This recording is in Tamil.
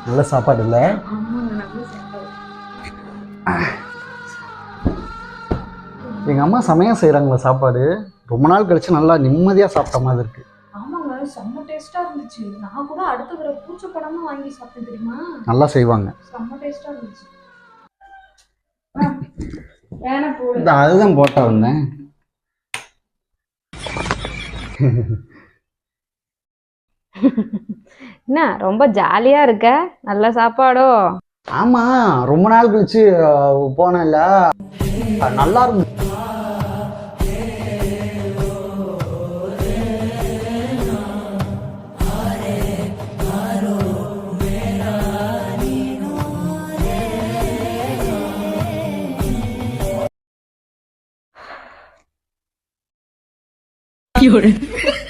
நல்ல சாப்பாடு இல்லை. எங்கள் அம்மா செமையாக செய்கிறாங்களா சாப்பாடு. ரொம்ப நாள் கழிச்சு நல்லா நிம்மதியாக சாப்பிட்ட மாதிரி இருக்கு. ஆமாங்க, செம்ம டேஸ்டா இருந்துச்சு. நான் கூட அடுத்த தடவை பூச்சப்படாம வாங்கி சாப்பிட்டேன் தெரியுமா. நல்லா செய்வாங்க. செம்ம டேஸ்டா இருந்துச்சு. வேணா போடு. அதுதான் போட்டா வந்தேன். என்ன ரொம்ப ஜாலியா இருக்க? நல்ல சாப்பாடோ? ஆமா, ரொம்ப நாள் கழிச்சு போனேன்ல, நல்லா இருந்துச்சு.有人。